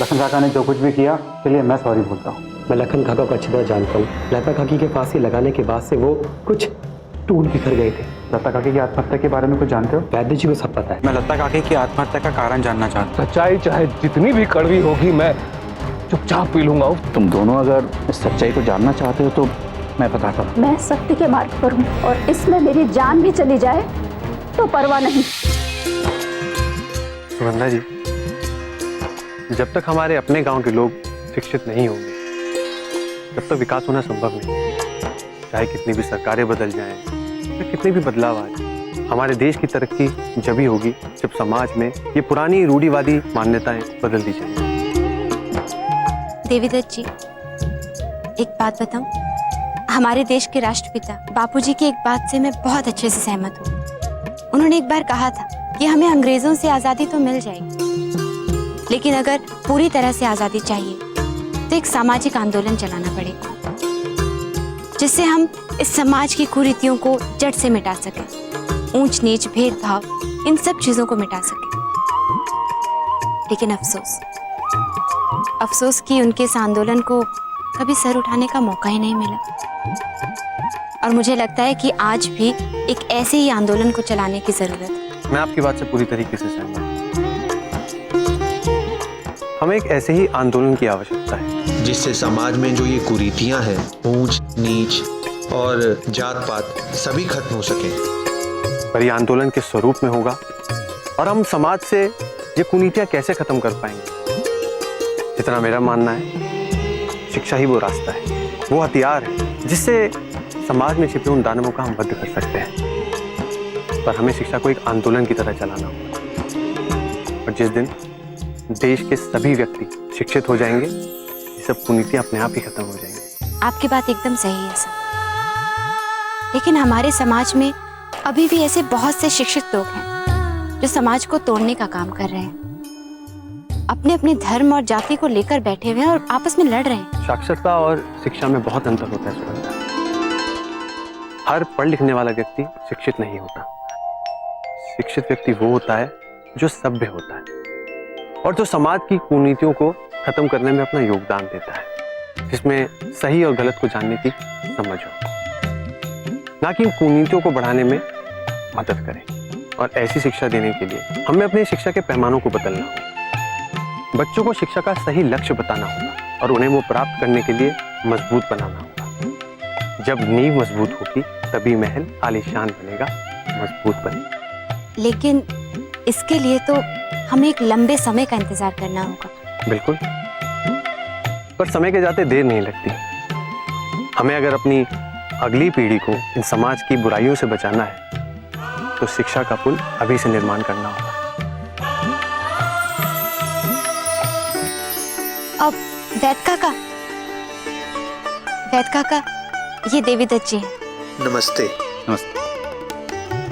लखन काका ने जो कुछ भी किया उसके लिए मैं सॉरी बोलता हूँ। मैं लखन काका को अच्छी तरह जानता हूँ। लता काकी के फांसी लगाने के बाद से वो कुछ टूट बिखर गए थे। लता काकी की आत्महत्या के बारे में कुछ जानते हो? वैद्य जी को सब पता है। मैं लता काकी की आत्महत्या का कारण जानना चाहता हूँ। सच्चाई चाहे जितनी भी कड़वी होगी मैं चुपचाप पी लूंगा। तुम दोनों अगर इस सच्चाई को जानना चाहते हो तो मैं बताता हूँ। मैं सत्य के मार्ग पर हूँ और इसमें मेरी जान भी चली जाए तो परवाह नहीं। सुगंधा जी, जब तक हमारे अपने गांव के लोग शिक्षित नहीं होंगे तब तक विकास होना संभव नहीं। चाहे कितनी भी सरकारें बदल जाएं या कितने भी बदलाव आ जाए, हमारे देश की तरक्की जब ही होगी जब समाज में ये पुरानी रूढ़िवादी मान्यताएं बदल दी जाएंगी। देवीदत्त जी, एक बात बताऊं, हमारे देश के राष्ट्रपिता बापूजी की एक बात से मैं बहुत अच्छे से सहमत हूँ। उन्होंने एक बार कहा था कि हमें अंग्रेजों से आजादी तो मिल जाएगी, लेकिन अगर पूरी तरह से आजादी चाहिए तो एक सामाजिक आंदोलन चलाना पड़ेगा, जिससे हम इस समाज की कुरीतियों को जड़ से मिटा सकें, ऊंच नीच भेदभाव इन सब चीजों को मिटा सकें। लेकिन अफसोस कि उनके इस आंदोलन को कभी सर उठाने का मौका ही नहीं मिला। और मुझे लगता है कि आज भी एक ऐसे ही आंदोलन को चलाने की जरूरत है। मैं आपकी बात से पूरी तरीके से सहमत हूँ। हमें एक ऐसे ही आंदोलन की आवश्यकता है जिससे समाज में जो ये कुरीतियां हैं, ऊंच नीच और जात पात, सभी खत्म हो सके। पर ये आंदोलन किस स्वरूप में होगा और हम समाज से ये कुनीतियां कैसे खत्म कर पाएंगे? जितना मेरा मानना है, शिक्षा ही वो रास्ता है, वो हथियार है जिससे समाज में छिपे उन दानवों का हम वध कर सकते हैं। पर हमें शिक्षा को एक आंदोलन की तरह चलाना होगा। और जिस दिन देश के सभी व्यक्ति शिक्षित हो जाएंगे, ये सब कुनीतियां अपने आप ही खत्म हो जाएंगी। आपकी बात एकदम सही है सर, लेकिन हमारे समाज में अभी भी ऐसे बहुत से शिक्षित लोग हैं जो समाज को तोड़ने का काम कर रहे हैं, अपने अपने धर्म और जाति को लेकर बैठे हुए हैं और आपस में लड़ रहे हैं। साक्षरता और शिक्षा में बहुत अंतर होता है सुगंधा। हर पढ़ लिखने वाला व्यक्ति शिक्षित नहीं होता। शिक्षित व्यक्ति वो होता है जो सभ्य होता है और जो समाज की कुनीतियों को खत्म करने में अपना योगदान देता है, जिसमें सही और गलत को जानने की समझ हो, ना कि कुनीतियों को बढ़ाने में मदद करे। और ऐसी शिक्षा देने के लिए हमें अपनी शिक्षा के पैमानों को बदलना होगा। बच्चों को शिक्षा का सही लक्ष्य बताना होगा और उन्हें वो प्राप्त करने के लिए मजबूत बनाना होगा। जब नींव मजबूत होगी तभी महल आलीशान बनेगा, मजबूत बनेगा। लेकिन इसके लिए तो हमें एक लंबे समय का इंतजार करना होगा। बिल्कुल, पर समय के जाते देर नहीं लगती। हमें अगर अपनी अगली पीढ़ी को इन समाज की बुराइयों से बचाना है तो शिक्षा का पुल अभी से निर्माण करना होगा। अब वैद्य काका, ये देवीदत्त जी हैं। नमस्ते।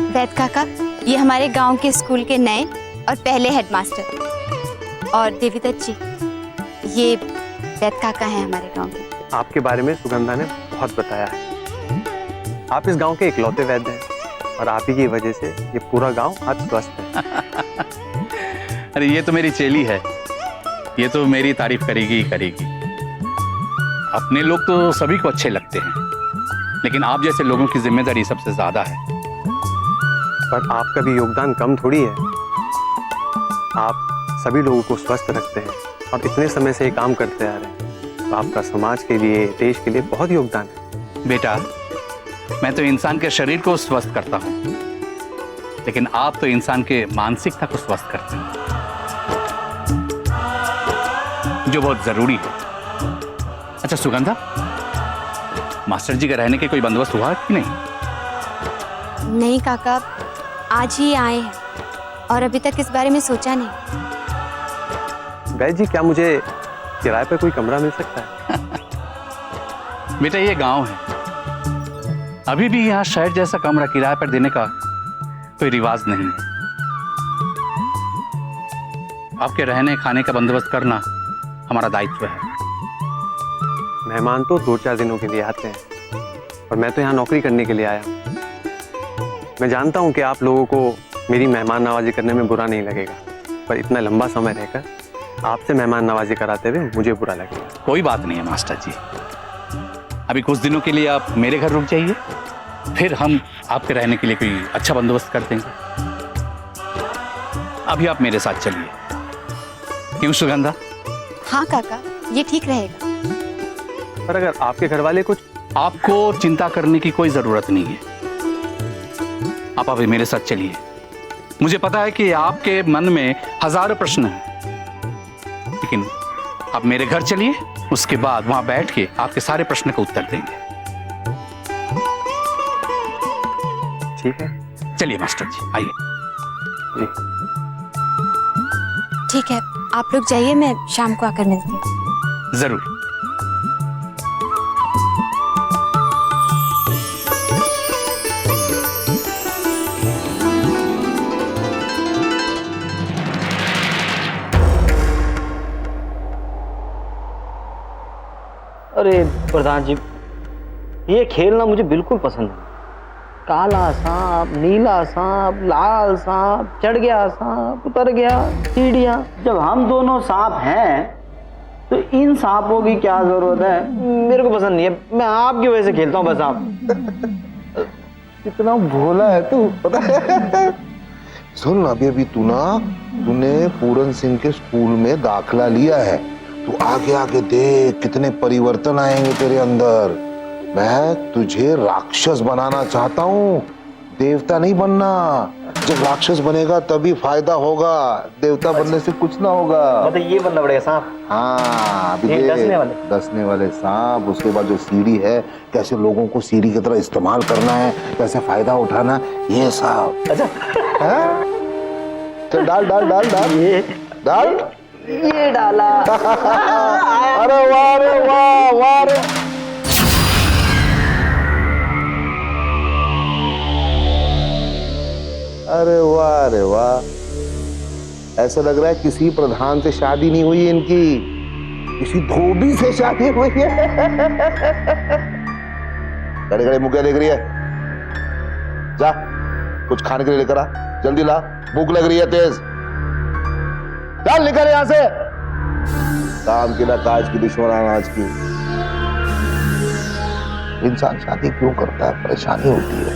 वैद्य काका, ये हमारे गांव के स्कूल के नए और पहले हेडमास्टर। और देवीदत्त जी, ये वैद्य काका हैं हमारे गांव के। आपके बारे में सुगंधा ने बहुत बताया है। आप इस गांव के इकलौते वैद्य हैं और आप ही की वजह से ये पूरा गांव आज स्वस्थ है। अरे ये तो मेरी चेली है, ये तो मेरी तारीफ करेगी ही करेगी। अपने लोग तो सभी को अच्छे लगते हैं, लेकिन आप जैसे लोगों की जिम्मेदारी सबसे ज्यादा है। पर आपका भी योगदान कम थोड़ी है। आप सभी लोगों को स्वस्थ रखते हैं और इतने समय से ये काम करते आ रहे हैं, तो आपका समाज के लिए, देश के लिए बहुत योगदान है। बेटा, मैं तो इंसान के शरीर को स्वस्थ करता हूँ, लेकिन आप तो इंसान के मानसिकता को स्वस्थ करते हैं, जो बहुत जरूरी है। अच्छा सुगंधा, मास्टर जी का रहने के कोई बंदोबस्त हुआ कि नहीं? नहीं काका, आज ही आए हैं और अभी तक इस बारे में सोचा नहीं। वैद्य जी, क्या मुझे किराए पर कोई कमरा मिल सकता है? बेटा, ये गांव है, अभी भी यहाँ शहर जैसा कमरा किराए पर देने का कोई रिवाज नहीं है। आपके रहने खाने का बंदोबस्त करना हमारा दायित्व है। मेहमान तो 2-4 दिनों के लिए आते हैं और मैं तो यहाँ नौकरी करने के लिए आया हूँ। मैं जानता हूँ कि आप लोगों को मेरी मेहमान नवाजी करने में बुरा नहीं लगेगा, पर इतना लंबा समय रहकर आपसे मेहमान नवाजी कराते हुए मुझे बुरा लगेगा। कोई बात नहीं है मास्टर जी, अभी कुछ दिनों के लिए आप मेरे घर रुक जाइए, फिर हम आपके रहने के लिए कोई अच्छा बंदोबस्त कर देंगे। अभी आप मेरे साथ चलिए, क्यों सुगंधा? हाँ काका, ये ठीक रहेगा। पर अगर आपके घर वाले कुछ, आपको चिंता करने की कोई जरूरत नहीं है। आप अभी मेरे साथ चलिए। मुझे पता है कि आपके मन में हजारों प्रश्न हैं, लेकिन आप मेरे घर चलिए, उसके बाद वहां बैठ के आपके सारे प्रश्न का उत्तर देंगे। ठीक है? चलिए मास्टर जी, आइए। जी। ठीक है, आप रुक जाइए, मैं शाम को आकर मिलती हूँ। जरूर। अरे प्रधान जी, ये खेलना मुझे बिल्कुल पसंद है। काला सांप, नीला सांप, लाल सांप, चढ़ गया सांप, उतर गया, सीढ़ियाँ। जब हम दोनों सांप हैं तो इन सांपों की क्या जरूरत है? मेरे को पसंद नहीं है, मैं आपकी वजह से खेलता हूँ बस। आप कितना भोला है तू, पता है? सुन, अभी तूने पूरन सिंह के स्कूल में दाखिला लिया है। तू आगे आगे देख कितने परिवर्तन आएंगे तेरे अंदर। मैं तुझे राक्षस बनाना चाहता हूँ, देवता नहीं बनना। जब राक्षस बनेगा तभी फायदा होगा, देवता बनने से कुछ ना होगा। मतलब ये बनना पड़ेगा सांप? हाँ, अभी डसने वाले सांप। उसके बाद जो सीढ़ी है, कैसे लोगों को सीढ़ी की तरह इस्तेमाल करना है, कैसे फायदा उठाना, ये सब। अच्छा, चल डाल डाल डाल डाल, ये डाल, ये डाला। अरे वाह रे वाह, वाह रे। अरे वाह रे वाह, ऐसा लग रहा है किसी प्रधान से शादी नहीं हुई इनकी, किसी धोबी से शादी हुई है। खड़े खड़े मुँह क्या देख रही है? जा कुछ खाने के लिए लेकर आ, जल्दी ला, भूख लग रही है तेज। चल निकल यहां से, काम की ना काज की, दुश्मन अनाज की। इंसान शादी क्यों करता है? परेशानी होती है।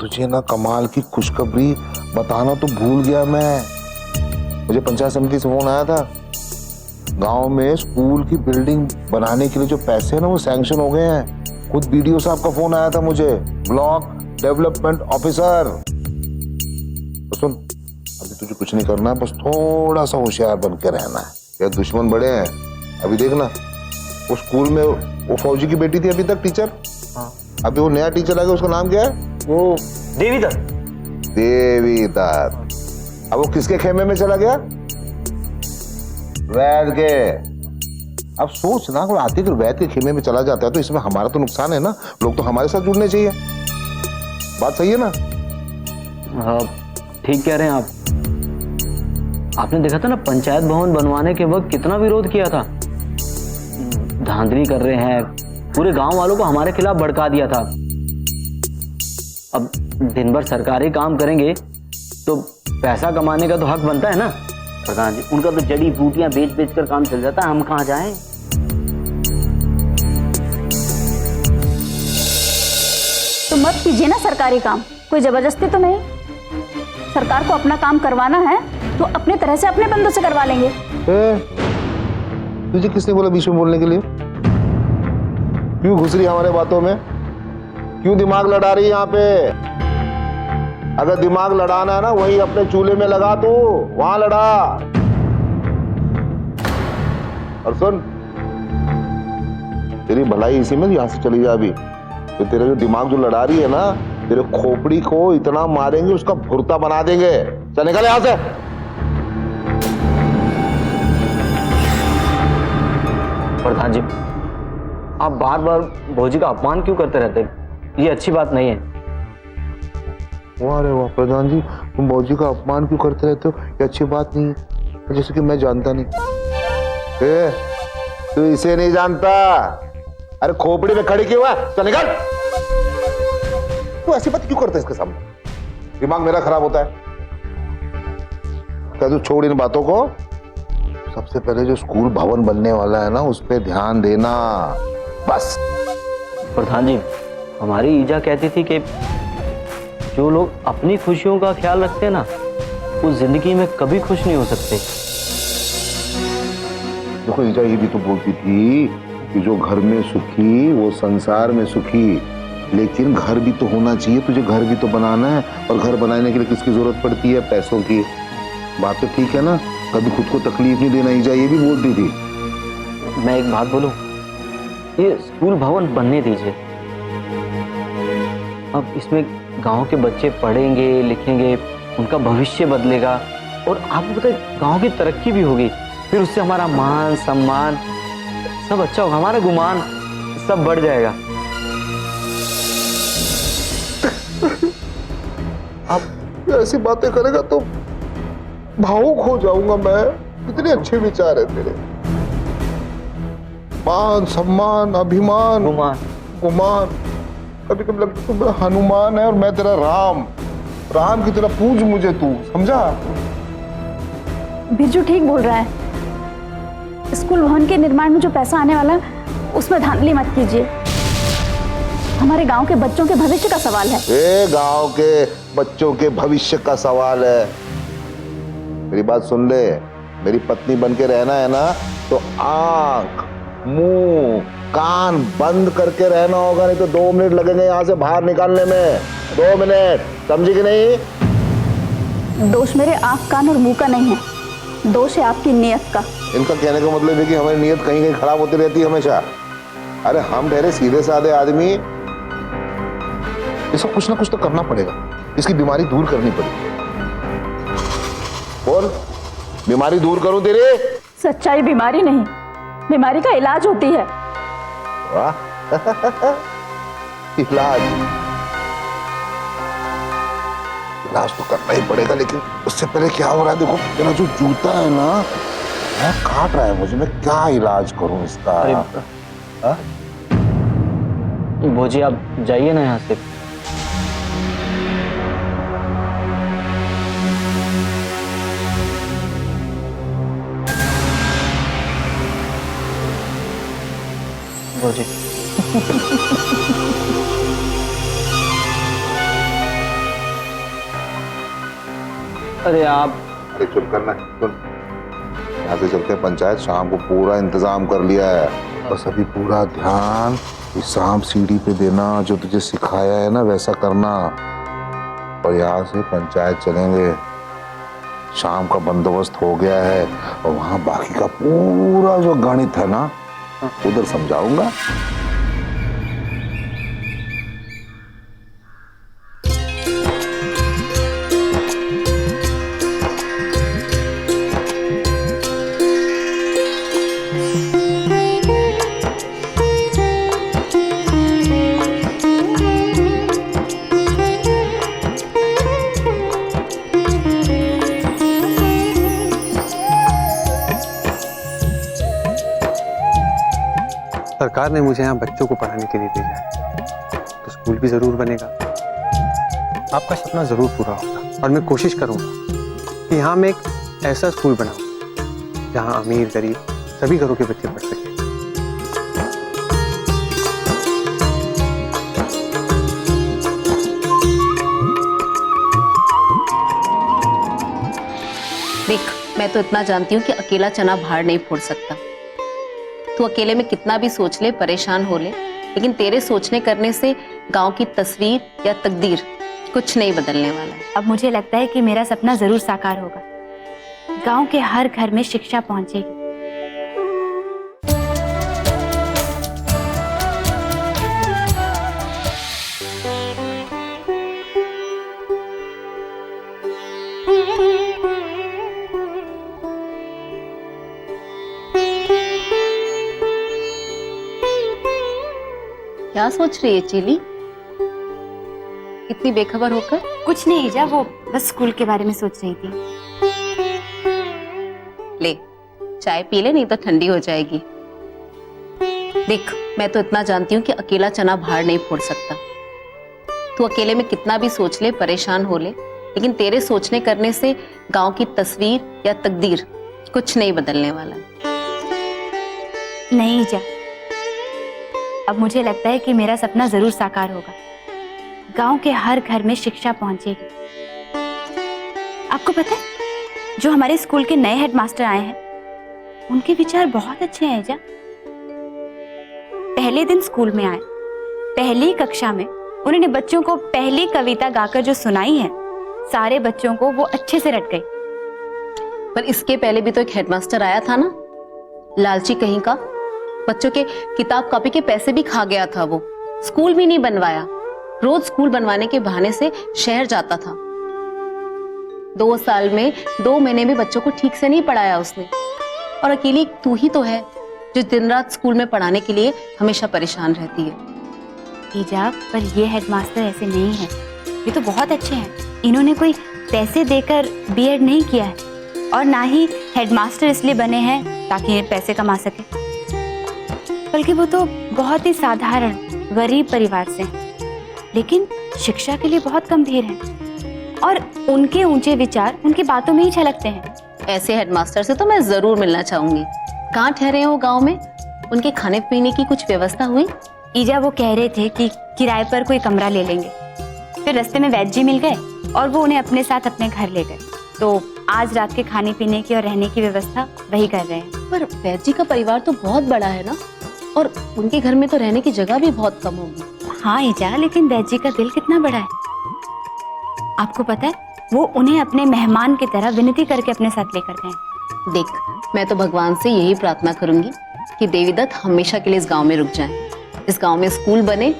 तुझे ना कमाल की खुशखबरी बताना तो भूल गया मैं। मुझे पंचायत समिति से फोन आया था, गांव में स्कूल की बिल्डिंग बनाने के लिए जो पैसे हैं ना, वो सैंक्शन हो गए हैं। खुद बीडीओ साहब का फोन आया था मुझे, ब्लॉक डेवलपमेंट ऑफिसर। तो सुन, अभी तुझे कुछ नहीं करना है, बस थोड़ा सा होशियार बन के रहना है। यार दुश्मन बड़े हैं। अभी देखना, वो स्कूल में वो फौजी की बेटी थी अभी तक टीचर। हाँ। अभी वो नया टीचर आ गया, उसका नाम क्या है? वो देवीदत्त। देवीदत्त। अब वो किसके खेमे में चला गया? वैद के। अब सोच ना, अगर आतिक वैद के खेमे में चला जाता है तो इसमें हमारा तो नुकसान है ना। लोग तो हमारे साथ जुड़ने चाहिए। बात सही है ना? हाँ, ठीक कह रहे हैं आप। आपने देखा था ना, पंचायत भवन बनवाने के वक्त कितना विरोध किया था। धांधली कर रहे हैं, पूरे गांव वालों को हमारे खिलाफ भड़का दिया था। अब दिन भर सरकारी काम करेंगे तो पैसा कमाने का तो हक बनता है ना। प्रधान जी, उनका तो जड़ी बूटियां बेच बेच कर काम चल जाता है, हम कहाँ जाएं? तो मत कीजिए ना सरकारी काम, कोई जबरदस्ती तो नहीं। सरकार को अपना काम करवाना है तो अपने तरह से अपने बंदों से करवा लेंगे। तुझे किसने बोला बीच में बोलने के लिए? क्यों घुस रही हमारे बातों में? क्यों दिमाग लड़ा रही है यहाँ पे? अगर दिमाग लड़ाना है ना, वहीं अपने चूल्हे में लगा, तो वहां लड़ा। और सुन, तेरी भलाई इसी में, यहां से चली जा अभी। तो तेरा जो दिमाग जो लड़ा रही है ना, तेरे खोपड़ी को इतना मारेंगे, उसका भुर्ता बना देंगे। चल निकल यहां से। प्रधान जी, आप बार बार भौजी का अपमान क्यों करते रहते हैं? ये अच्छी बात नहीं है। वाह रे वाह प्रधान जी, तुम भौजी का अपमान क्यों करते रहते हो? ये अच्छी बात नहीं है, जैसे कि मैं जानता नहीं। तू इसे नहीं जानता? अरे खोपड़ी में खड़ी क्यों है? चल निकल। तू ऐसी बात क्यों करता है इसके सामने? दिमाग मेरा खराब होता है? क्या तू छोड़ इन बातों को, सबसे पहले जो स्कूल भवन बनने वाला है ना उस पे ध्यान देना, बस। प्रधान जी, हमारी ईजा कहती थी कि जो लोग अपनी खुशियों का ख्याल रखते हैं ना, वो जिंदगी में कभी खुश नहीं हो सकते। देखो ईजा ये भी तो बोलती थी कि जो घर में सुखी वो संसार में सुखी, लेकिन घर भी तो होना चाहिए, तुझे घर भी तो बनाना है, और घर बनाने के लिए किसकी जरूरत पड़ती है? पैसों की। बात तो ठीक है ना, कभी खुद को तकलीफ नहीं देना, ईजा ये भी बोलती थी। मैं एक बात बोलूं, ये स्कूल भवन बनने दीजिए, अब इसमें गांव के बच्चे पढ़ेंगे लिखेंगे, उनका भविष्य बदलेगा, और आपको पता है गांव की तरक्की भी होगी, फिर उससे हमारा मान सम्मान सब अच्छा होगा, हमारा गुमान सब बढ़ जाएगा। आप ऐसी बातें करेगा तो भावुक हो जाऊंगा मैं। कितने अच्छे विचार है तेरे, मान सम्मान अभिमान गुमान। कभी कभी लगता तू मेरा हनुमान है और मैं तेरा राम, राम की तरह पूज मुझे तू, समझा? बिरजू ठीक बोल रहा है, स्कूल भवन के निर्माण में जो पैसा आने वाला है उसमें धांधली मत कीजिए, हमारे गांव के बच्चों के भविष्य का सवाल है। गांव के बच्चों के भविष्य का सवाल है। मेरी बात सुन ले, मेरी पत्नी बन के रहना है ना तो आंख मुंह कान बंद करके रहना होगा, नहीं तो 2 मिनट लगेंगे यहाँ से बाहर निकालने में। 2 मिनट, समझी कि नहीं? दोष मेरे आंख कान और मुंह का नहीं है, दोष है आपकी नियत का। इनका कहने का मतलब है कि हमारी नियत कहीं कहीं खराब होती रहती है हमेशा। अरे हम ठहरे सीधे साधे आदमी, इसको कुछ ना कुछ तो करना पड़ेगा, इसकी बीमारी दूर करनी पड़ेगी। बोल, बीमारी दूर करूं तेरी? सच्चाई बीमारी नहीं, बीमारी का इलाज होती है। वाह इलाज, इलाज तो करना ही पड़ेगा, लेकिन उससे पहले क्या हो रहा है देखो, तेरा जो जूता है ना मैं काट रहा है मुझे, मैं क्या इलाज करूं इसका? भोजी आप जाइए ना यहाँ से। भोजी अरे आप, अरे चुप करना, सुन, यहाँ से चलते हैं पंचायत, शाम को पूरा इंतजाम कर लिया है, बस अभी पूरा ध्यान इस सांप सीढ़ी पे देना, जो तुझे सिखाया है ना वैसा करना, और यहाँ से पंचायत चलेंगे। शाम का बंदोबस्त हो गया है और वहां बाकी का पूरा जो गणित है ना उधर समझाऊंगा। सरकार ने मुझे यहाँ बच्चों को पढ़ाने के लिए भेजा है, तो स्कूल भी जरूर बनेगा, आपका सपना जरूर पूरा होगा, और मैं कोशिश करूंगा कि यहाँ मैं एक ऐसा स्कूल बनाऊं जहाँ अमीर गरीब सभी घरों के बच्चे पढ़ सकें। देख, मैं तो इतना जानती हूँ कि अकेला चना भार नहीं फोड़ सकता। तू अकेले में कितना भी सोच ले, परेशान हो ले, लेकिन तेरे सोचने करने से गांव की तस्वीर या तकदीर कुछ नहीं बदलने वाला है। अब मुझे लगता है कि मेरा सपना जरूर साकार होगा, गांव के हर घर में शिक्षा पहुंचेगी। क्या सोच रही है चीली, इतनी बेखबर होकर? कुछ नहीं ईजा, वो बस स्कूल के बारे में सोच रही थी। ले चाय पी ले, नहीं तो ठंडी हो जाएगी। देख, मैं तो इतना जानती हूँ कि अकेला चना भार नहीं फोड़ सकता। तू अकेले में कितना भी सोच ले, परेशान हो ले, लेकिन तेरे सोचने करने से गांव की तस्वीर या तकदीर कुछ नहीं बदलने वाला। नहीं जा, अब मुझे लगता है कि मेरा सपना जरूर साकार होगा। गांव के हर घर में शिक्षा पहुंचेगी। आपको पता है, जो हमारे स्कूल के नए हेडमास्टर आए हैं, उनके विचार बहुत अच्छे हैं जा। पहले दिन स्कूल में आए, पहली कक्षा में उन्होंने बच्चों को पहली कविता गाकर जो सुनाई है, सारे बच्चों को वो अच्छे से रट गई। पर इसके पहले भी तो एक हेडमास्टर आया था ना, लालची कहीं का। बच्चों के किताब कॉपी के पैसे भी खा गया था वो, स्कूल भी नहीं बनवाया। रोज स्कूल बनवाने के बहाने से शहर जाता था। 2 साल में 2 महीने में बच्चों को ठीक से नहीं पढ़ाया उसने। और अकेली तू ही तो है जो दिन रात स्कूल में पढ़ाने के लिए हमेशा परेशान रहती है। ईजा, पर ये हेडमास्टर ऐसे नहीं है, ये तो बहुत अच्छे हैं। इन्होंने कोई पैसे देकर बीएड नहीं किया है और ना ही हेडमास्टर इसलिए बने हैं ताकि ये पैसे कमा सके, बल्कि वो तो बहुत ही साधारण गरीब परिवार से हैं, लेकिन शिक्षा के लिए बहुत गंभीर हैं और उनके ऊंचे विचार उनकी बातों में ही झलकते हैं। ऐसे हेडमास्टर से तो मैं जरूर मिलना चाहूंगी। कहाँ ठहरे हैं वो गाँव में? उनके खाने पीने की कुछ व्यवस्था हुई? ईजा, वो कह रहे थे कि किराए पर कोई कमरा ले लेंगे। फिर रास्ते में वैद्य जी मिल गए और वो उन्हें अपने साथ अपने घर ले गए। तो आज रात के खाने पीने की और रहने की व्यवस्था वही कर रहे हैं। पर वैद्य जी का परिवार तो बहुत बड़ा है ना, और उनके घर में तो रहने की जगह भी बहुत कम होगी। हाँ ईजा, लेकिन वैद्य जी का दिल कितना बड़ा है। आपको पता है, वो उन्हें अपने मेहमान की तरह विनती करके अपने साथ लेकर गए। देख, मैं तो भगवान से यही प्रार्थना करूंगी कि देवीदत्त हमेशा के लिए इस गांव में रुक जाए, इस गांव में स्कूल बने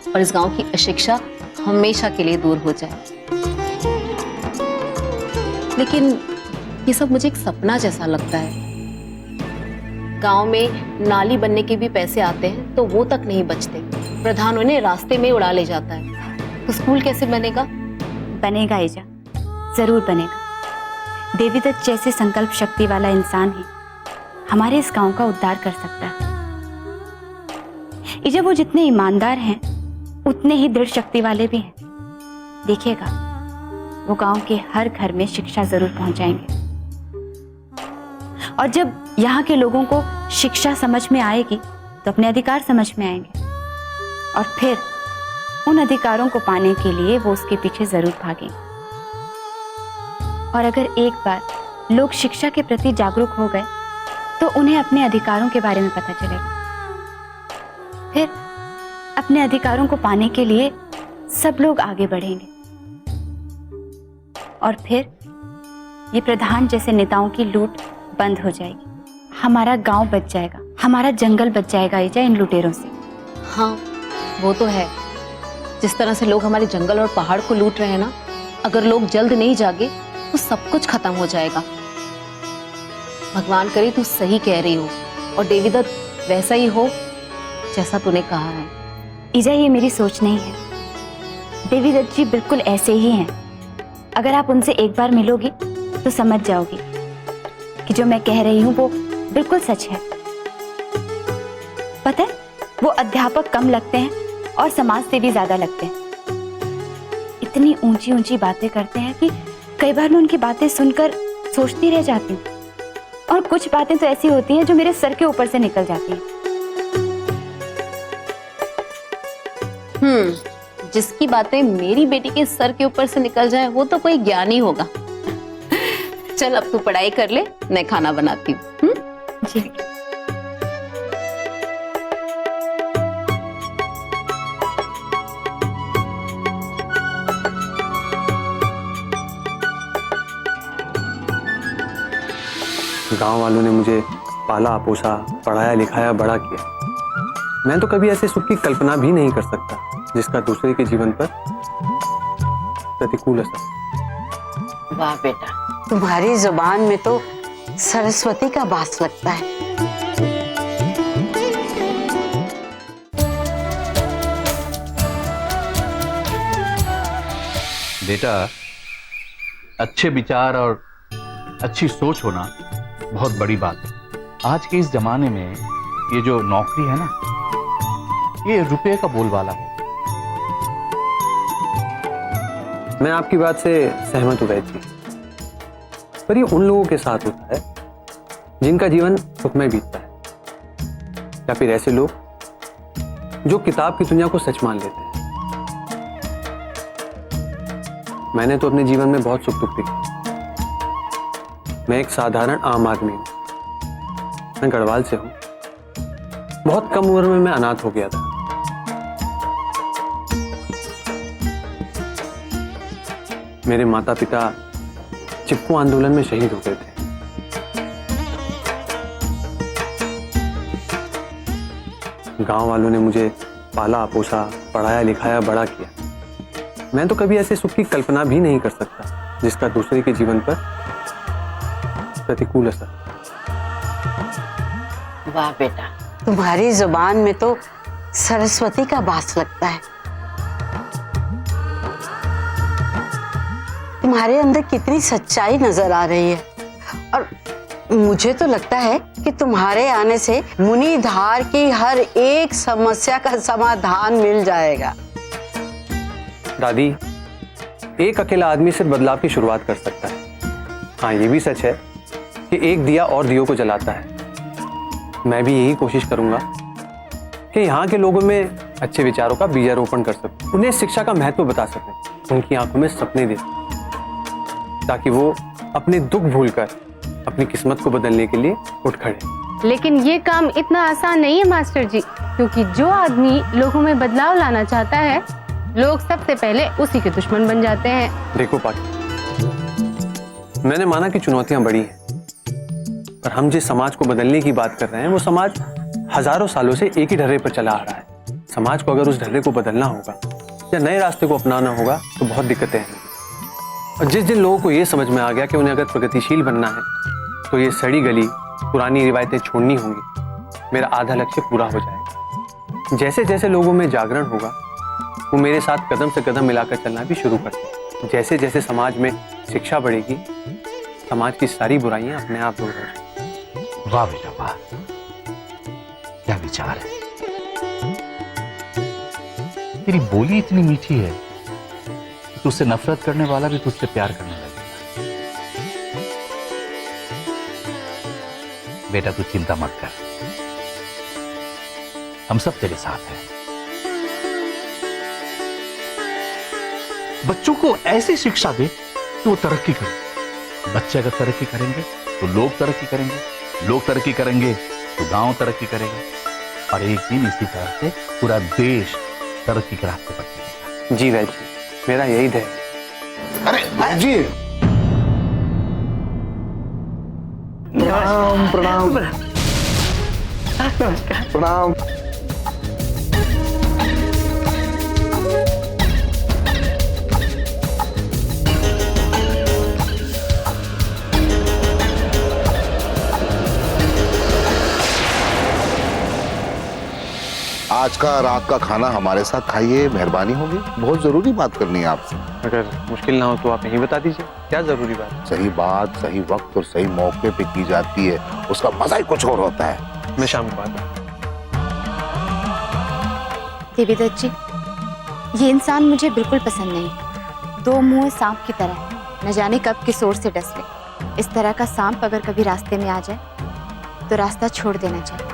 और इस गांव की अशिक्षा हमेशा के लिए दूर हो जाए। लेकिन ये सब मुझे एक सपना जैसा लगता है। गांव में नाली बनने के भी पैसे आते हैं तो वो तक नहीं बचते, प्रधान उन्हें रास्ते में उड़ा ले जाता है। तो स्कूल कैसे बनेगा? बनेगा ईजा, जरूर बनेगा। देवीदत्त जैसे संकल्प शक्ति वाला इंसान ही हमारे इस गांव का उद्धार कर सकता है। ईजा, वो जितने ईमानदार हैं उतने ही दृढ़ शक्ति वाले भी हैं। देखिएगा, वो गांव के हर घर में शिक्षा जरूर पहुंचाएंगे। और जब यहाँ के लोगों को शिक्षा समझ में आएगी तो अपने अधिकार समझ में आएंगे और फिर उन अधिकारों को पाने के लिए वो उसके पीछे जरूर भागेंगे। और अगर एक बार लोग शिक्षा के प्रति जागरूक हो गए तो उन्हें अपने अधिकारों के बारे में पता चलेगा। फिर अपने अधिकारों को पाने के लिए सब लोग आगे बढ़ेंगे और फिर ये प्रधान जैसे नेताओं की लूट बंद हो जाएगी। हमारा गांव बच जाएगा, हमारा जंगल बच जाएगा ईजा इन लुटेरों से। हाँ, वो तो है। जिस तरह से लोग हमारे जंगल और पहाड़ को लूट रहे हैं ना, अगर लोग जल्द नहीं जागे तो सब कुछ खत्म हो जाएगा। भगवान करे तू सही कह रही हो और देवीदत्त वैसा ही हो जैसा तूने कहा है। ईजा, ये मेरी सोच नहीं है, देवीदत्त जी बिल्कुल ऐसे ही हैं। अगर आप उनसे एक बार मिलोगी तो समझ जाओगी कि जो मैं कह रही हूँ वो बिल्कुल सच है। पता है, वो अध्यापक कम लगते हैं और समाज सेवी ज्यादा लगते हैं। इतनी ऊंची ऊंची बातें करते हैं कि कई बार मैं उनकी बातें सुनकर सोचती रह जाती हूँ। और कुछ बातें तो ऐसी होती हैं जो मेरे सर के ऊपर से निकल जाती हैं। जिसकी बातें मेरी बेटी के सर के ऊपर से निकल जाए वो तो कोई ज्ञानी होगा। चल अब तू पढ़ाई कर ले, मैं खाना बनाती हूँ। जी। गांव वालों ने मुझे पाला पोसा, पढ़ाया लिखाया, बड़ा किया। मैं तो कभी ऐसे सुख की कल्पना भी नहीं कर सकता जिसका दूसरे के जीवन पर प्रतिकूल असर। वाह बेटा, तुम्हारी जुबान में तो सरस्वती का वास लगता है। बेटा, अच्छे विचार और अच्छी सोच होना बहुत बड़ी बात है। आज के इस जमाने में ये जो नौकरी है ना, ये रुपये का बोलबाला है। मैं आपकी बात से सहमत हूँ वैद जी, पर ये उन लोगों के साथ होता है जिनका जीवन सुखमय बीतता है, या फिर ऐसे लोग जो किताब की दुनिया को सच मान लेते हैं। मैंने तो अपने जीवन में बहुत सुख दुख देखे। मैं एक साधारण आम आदमी हूं, मैं गढ़वाल से हूं। बहुत कम उम्र में मैं अनाथ हो गया था। मेरे माता पिता चिपको आंदोलन में शहीद हो गए थे। गांव वालों ने मुझे पाला पोसा, पढ़ाया लिखाया, बड़ा किया। मैं तो कभी ऐसे सुख की कल्पना भी नहीं कर सकता जिसका दूसरे के जीवन पर प्रतिकूल असर। वाह बेटा, तुम्हारी जुबान में तो सरस्वती का वास लगता है। तुम्हारे अंदर कितनी सच्चाई नजर आ रही है, और मुझे तो लगता है कि तुम्हारे आने से मुनिधार की हर एक समस्या का समाधान मिल जाएगा। दादी, एक अकेला आदमी सिर्फ बदलाव की शुरुआत कर सकता है। हाँ, ये भी सच है कि एक दिया और दियों को जलाता है। मैं भी यही कोशिश करूंगा कि यहाँ के लोगों में अच्छे विचारों का बीजारोपण कर सकूं, उन्हें शिक्षा का महत्व बता सकें, उनकी आंखों में सपने दे, ताकि वो अपने दुख भूलकर अपनी किस्मत को बदलने के लिए उठ खड़े। लेकिन ये काम इतना आसान नहीं है मास्टर जी, क्योंकि जो आदमी लोगों में बदलाव लाना चाहता है, लोग सबसे पहले उसी के दुश्मन बन जाते हैं। देखो पाटी, मैंने माना कि चुनौतियां बड़ी हैं, पर हम जिस समाज को बदलने की बात कर रहे हैं वो समाज हजारों सालों से एक ही ढर्रे पर चला आ रहा है। समाज को अगर उस ढर्रे को बदलना होगा या नए रास्ते को अपनाना होगा तो बहुत दिक्कतें हैं। और जिस दिन लोगों को ये समझ में आ गया कि उन्हें अगर प्रगतिशील बनना है तो ये सड़ी गली पुरानी रिवायतें छोड़नी होंगी, मेरा आधा लक्ष्य पूरा हो जाएगा। जैसे जैसे लोगों में जागरण होगा वो मेरे साथ कदम से कदम मिलाकर चलना भी शुरू करते हैं। जैसे जैसे समाज में शिक्षा बढ़ेगी, समाज की सारी बुराइयां अपने आप दूर हो जाएंगी। वाह बेटा वाह, क्या विचार है। तेरी बोली इतनी मीठी है कि तुझसे नफरत करने वाला भी तुझसे प्यार करने लगेगा। बेटा तू चिंता मत कर, हम सब तेरे साथ हैं। बच्चों को ऐसी शिक्षा दे कि वो तरक्की करें। बच्चे अगर तरक्की करेंगे तो लोग तरक्की करेंगे, लोग तरक्की करेंगे तो गांव तरक्की करेगा, और एक दिन इसी तरह से पूरा देश तरक्की के रास्ते पर चलेगा। जी वैद जी, मेरा यही ध्येय। अरे वैद जी, प्रणाम प्रणाम प्रणाम। आज का रात का खाना हमारे साथ खाइए, मेहरबानी होगी। बहुत जरूरी बात करनी है आपसे। अगर मुश्किल ना हो तो आप यहीं बता दीजिए, क्या जरूरी बात। सही बात सही वक्त और सही मौके पे की जाती है, उसका मजा ही कुछ और होता है। मैं शाम को आता हूं। देवीदत्त जी, ये इंसान मुझे बिल्कुल पसंद नहीं। दो मुंह सांप की तरह, न जाने कब किस ओर से डस ले। इस तरह का सांप अगर कभी रास्ते में आ जाए तो रास्ता छोड़ देना चाहिए।